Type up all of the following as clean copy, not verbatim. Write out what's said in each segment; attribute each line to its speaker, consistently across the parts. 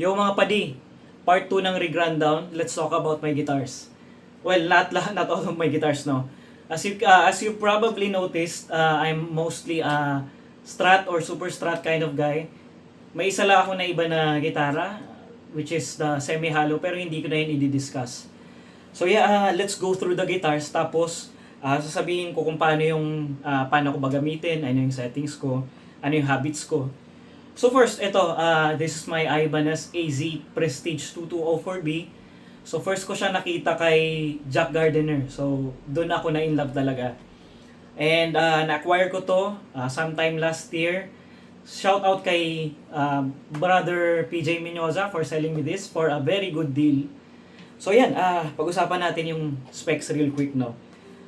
Speaker 1: Yung mga padi, part 2 ng rig rundown, let's talk about my guitars. Well, not all of my guitars, no. As you probably noticed, I'm mostly a Strat or Super Strat kind of guy. May isa lang ako na iba na gitara, which is the semi-hollow, pero hindi ko na yun i-discuss. So yeah, let's go through the guitars, tapos sasabihin ko kung paano ko ba gamitin, ano yung settings ko, ano yung habits ko. So first, this is my Ibanez AZ Prestige 2204B. So first ko siya nakita kay Jack Gardiner. So doon ako na in love talaga. And na-acquire ko to sometime last year. Shout out kay brother PJ Minyoza for selling me this for a very good deal. So yan, pag-usapan natin yung specs real quick, no.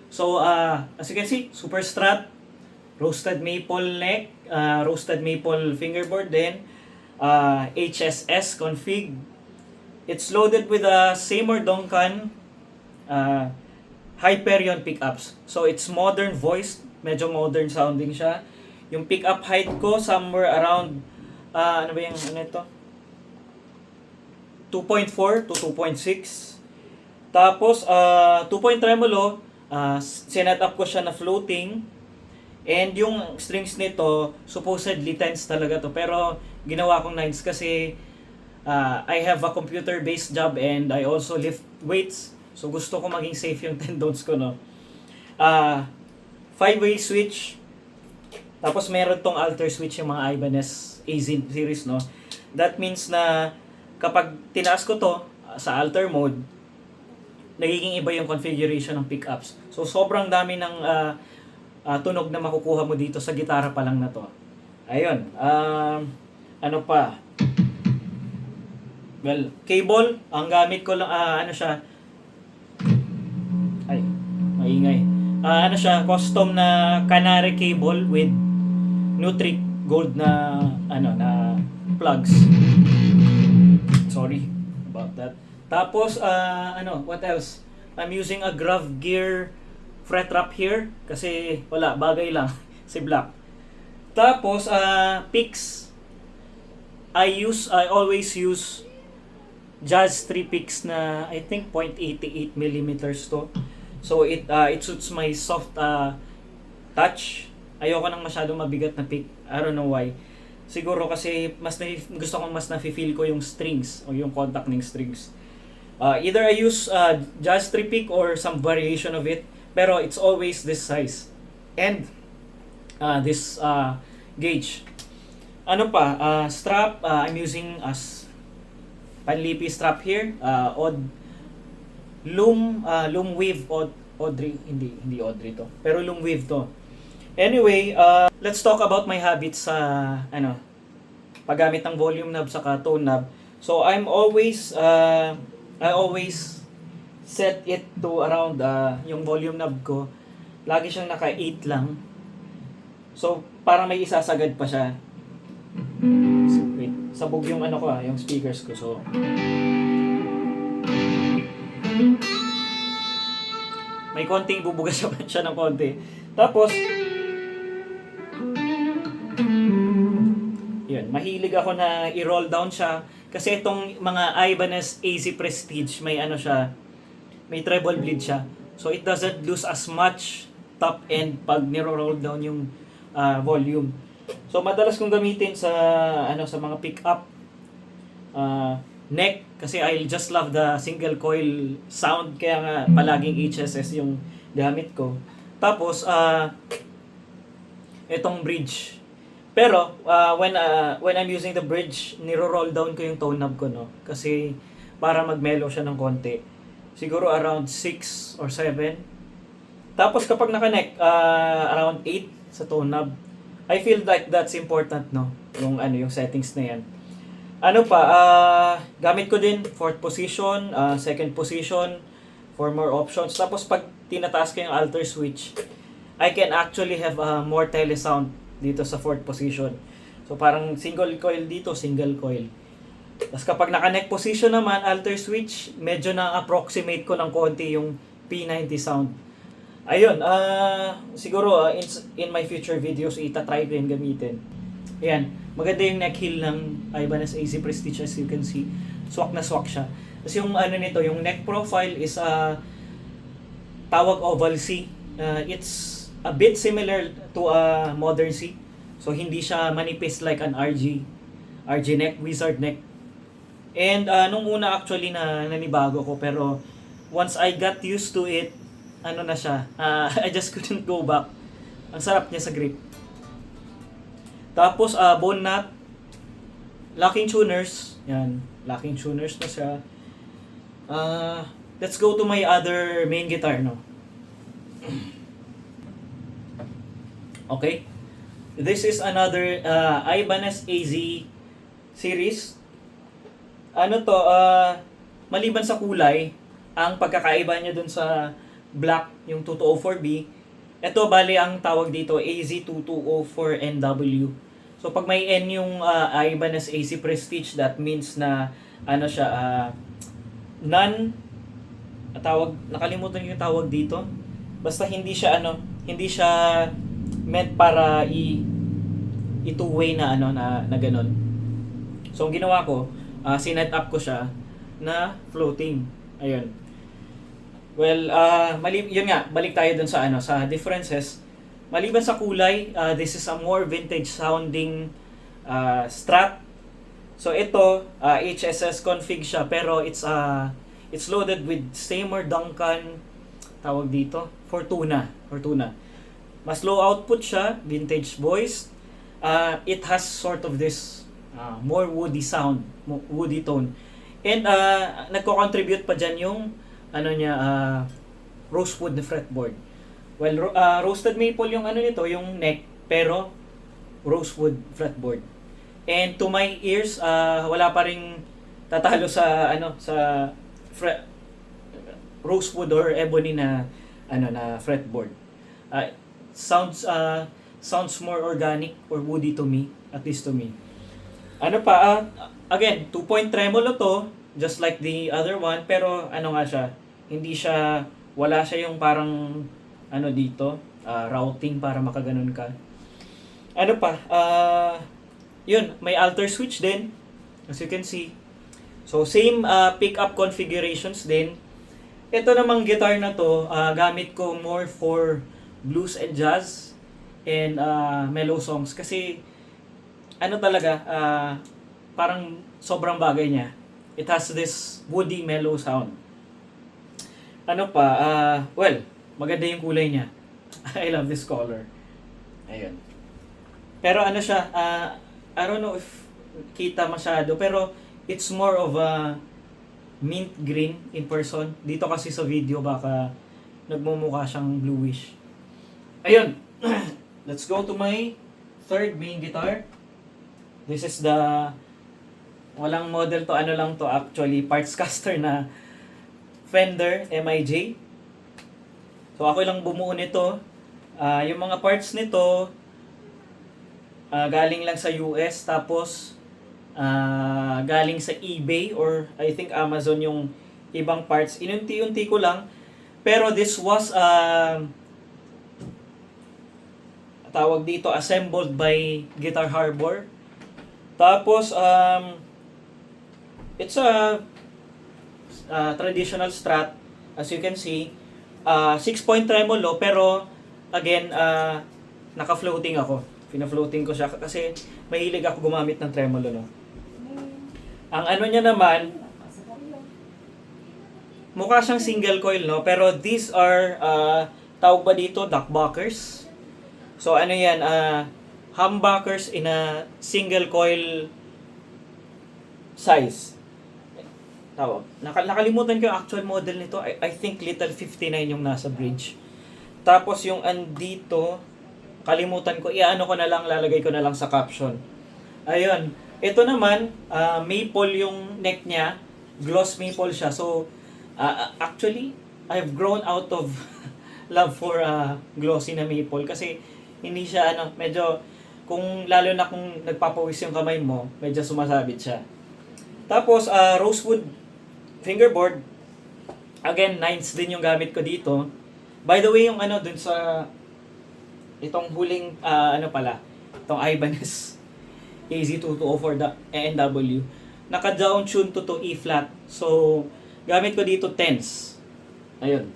Speaker 1: So as you can see, Super Strat, roasted maple neck, roasted maple fingerboard, then HSS config. It's loaded with a Seymour Duncan Hyperion pickups. So it's modern voiced, medyo modern sounding siya. Yung pickup height ko somewhere around ano ba yung ano ito? 2.4 to 2.6. Tapos 2-point tremolo, sinet up ko siya na floating. And yung strings nito, supposedly 10s talaga to. Pero ginawa kong 9s kasi I have a computer-based job and I also lift weights. So gusto ko maging safe yung tendons ko, no. 5-way switch. Tapos meron tong alter switch yung mga Ibanez AZ series, no. That means na kapag tinaas ko to sa alter mode, nagiging iba yung configuration ng pickups. So sobrang dami ng tunog na makukuha mo dito sa gitara pa lang na to. Ayun. Ano pa? Well, cable, ang gamit ko lang ano siya. Ay, maingay. Ano siya, custom na Canary cable with Nutric gold na na plugs. Sorry about that. Tapos what else? I'm using a Grav Gear fret wrap here kasi wala, bagay lang si black. Tapos picks, I always use Jazz 3 picks na I think 0.88 millimeters to. So it suits my soft touch. Ayoko nang masyadong mabigat na pick. I don't know why. Siguro kasi gusto kong mas nafe-feel ko yung strings o yung contact ng strings. Either I use Jazz 3 pick or some variation of it, pero it's always this size. And this gauge. Ano pa? Strap, I'm using as panlipi strap here. Loom weave Audrey, hindi Audrey to. Pero loom weave to. Anyway, let's talk about my habits sa paggamit ng volume knob saka tone knob. So I always set it to around yung volume knob ko. Lagi siyang naka 8 lang. So para may isasagad pa siya. So, wait, sabog yung yung speakers ko. So may konting bubuga siya ng konti. Tapos yun, mahilig ako na i-roll down siya kasi itong mga Ibanez AZ Prestige may may treble bleed siya. So it doesn't lose as much top end pag niro-roll down yung volume. So madalas kong gamitin sa sa mga pickup neck kasi I just love the single coil sound kaya nga palaging HSS yung gamit ko. Tapos itong bridge. Pero when I'm using the bridge, niro-roll down ko yung tone knob ko, no, kasi para mag-mellow siya ng konti. Siguro around 6 or 7. Tapos kapag naka-neck, around 8 sa tone knob. I feel like that's important, no, yung settings na yan. Gamit ko din 4th position, 2nd position for more options. Tapos pag tinataas ko yung alter switch, I can actually have more tele sound dito sa 4th position. So parang single coil dito, single coil. Tapos kapag naka-neck position naman, alter switch, medyo na-approximate ko ng konti yung P90 sound. Ayun, siguro in my future videos itatry ko yung gamitin. Ayan, maganda yung neck heel ng Ibanez AC Prestige, as you can see. Swak na swak siya. Tapos yung ano nito, yung neck profile is tawag oval C. It's a bit similar to a modern C. So hindi siya manipis like an RG neck, wizard neck. And nung una actually na nanibago ko, pero once I got used to it, ano na siya, I just couldn't go back. Ang sarap niya sa grip. Tapos bone nut, locking tuners, yan, locking tuners na siya. Let's go to my other main guitar, no. Okay. This is another Ibanez AZ series. Ano to, maliban sa kulay, ang pagkakaiba niya dun sa black, yung 2204B, ito bali ang tawag dito AZ2204NW. So pag may N yung Ibanez AC Prestige, that means na ano siya, nakalimutan yung tawag dito. Basta hindi siya hindi siya meant para i-two-way na na ganun. So ang ginawa ko, sinet up ko siya na floating. Ayun. Well, yun nga, balik tayo dun sa sa differences. Maliban sa kulay, this is a more vintage sounding Strat. So ito, HSS config siya, pero it's loaded with Seymour Duncan, tawag dito, Fortuna. Mas low output siya, vintage voice. It has sort of this more woody sound, woody tone. And nagko-contribute pa dyan yung rosewood na fretboard. Well, roasted maple yung nito, yung neck, pero rosewood fretboard. And to my ears, wala pa ring tatalo sa sa rosewood or ebony na na fretboard. Sounds more organic or woody to me, at least to me. Again, 2-point tremolo to, just like the other one, pero nga siya, wala siya yung parang dito, routing para makaganon ka. Yun, may alter switch din, as you can see. So same pickup configurations din. Ito namang guitar na to, gamit ko more for blues and jazz and mellow songs kasi talaga, parang sobrang bagay niya. It has this woody mellow sound. Well, maganda yung kulay niya. I love this color. Ayun. Pero siya, I don't know if kita masyado, pero it's more of a mint green in person. Dito kasi sa video baka nagmumukha siyang bluish. Ayun. Let's go to my third main guitar. This is the walang model to, lang to actually, parts caster na Fender MIJ. So ako lang bumuo nito. Yung mga parts nito galing lang sa US, tapos galing sa eBay or I think Amazon yung ibang parts. Inunti-unti ko lang. Pero this was tawag dito, assembled by Guitar Harbor. Tapos it's a traditional Strat, as you can see. 6-point tremolo, pero again, naka-floating ako. Pina-floating ko siya kasi mahilig ako gumamit ng tremolo, no. Ang niya naman, mukha siyang single coil, no, pero these are tawag ba dito, duckbuckers. So yan, humbuckers in a single coil size. Tawag. Nakalimutan ko yung actual model nito. I think Little 59 yung nasa bridge. Tapos yung andito, kalimutan ko, ko na lang, lalagay ko na lang sa caption. Ayun. Ito naman, maple yung neck niya. Gloss maple siya. So, actually, I've grown out of love for glossy na maple. Kasi, hindi siya, medyo, lalo na kung nagpapawis yung kamay mo, medyo sumasabit siya. Tapos, rosewood fingerboard. Again, nines din yung gamit ko dito. By the way, yung dun sa itong huling, itong Ibanez AZ220 for the ANW. Naka-down tune to E flat. So, gamit ko dito 10s. Ayun.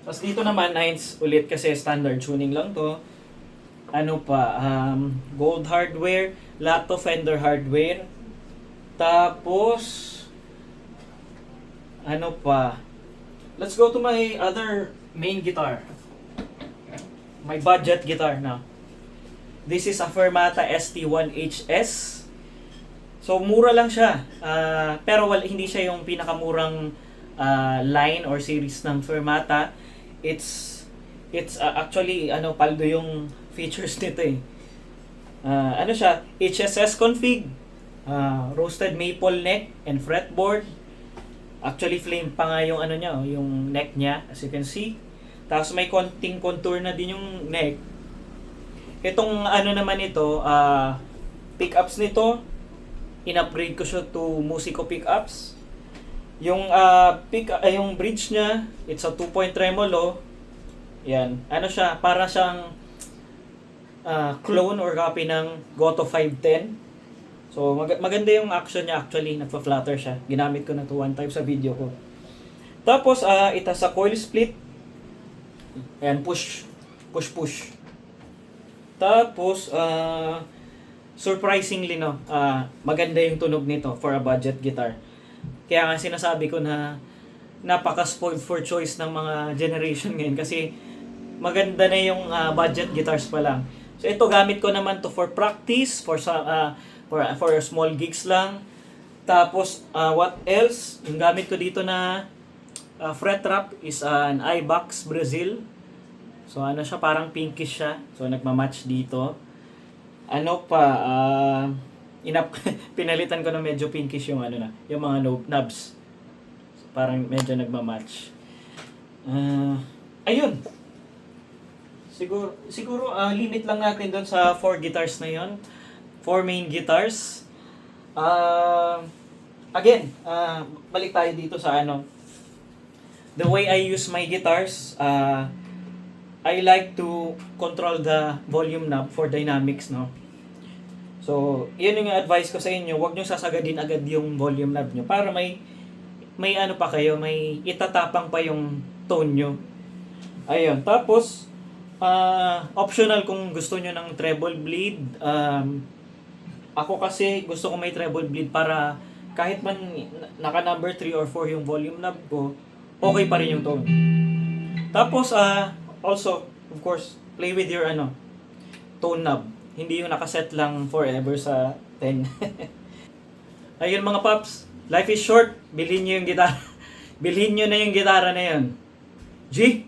Speaker 1: Tapos dito naman 9s ulit kasi standard tuning lang to. Ano pa, gold hardware, lahat to Fender hardware. Tapos, ano pa, let's go to my other main guitar. My budget guitar now. This is a Fermata ST1HS. So, mura lang siya. Pero hindi siya yung pinakamurang line or series ng Fermata. It's actually, paldo yung features nito eh. Ano siya? HSS config. Roasted maple neck and fretboard. Actually, flame pa nga yung niya, yung neck niya, as you can see. Tapos may konting contour na din yung neck. Itong naman ito, pickups nito, in-upgrade ko siya to Musico pickups. Yung yung bridge niya, it's a 2-point tremolo. Yan. Ano siya, para siyang clone or copy ng Goto 510. So, maganda yung action niya actually. Nagpa-flutter siya. Ginamit ko na to one time sa video ko. Tapos, ito sa coil split. Ayan, push. Tapos, surprisingly, maganda yung tunog nito for a budget guitar. Kaya nga sinasabi ko na napaka-spoiled for choice ng mga generation ngayon kasi maganda na yung budget guitars pa lang. So, ito gamit ko naman to for practice, for small gigs lang. Tapos, what else? Yung gamit ko dito na fret wrap is an iBox Brazil. So, siya, parang pinkish siya. So, nagmamatch dito. Ano pa, pinalitan ko na medyo pinkish yung yung mga knobs. So, parang medyo nagmamatch. Ayun. Siguro limit lang natin doon sa 4 guitars na yon. 4 main guitars. Again, balik tayo dito sa the way I use my guitars. I like to control the volume knob for dynamics, no? So, yun yung advice ko sa inyo. Huwag nyo sasagadin agad yung volume knob nyo para may pa kayo, may itatapang pa yung tone nyo. Ayun. Tapos, optional kung gusto nyo ng treble bleed. Ako kasi gusto ko may treble bleed para kahit man naka number 3 or 4 yung volume knob ko, okay pa rin yung tone. Tapos, also, of course, play with your tone knob. Hindi yung nakaset lang forever sa 10. Ayun mga paps, life is short. Bilhin nyo yung gitara. Bilhin nyo na yung gitara na yun. G!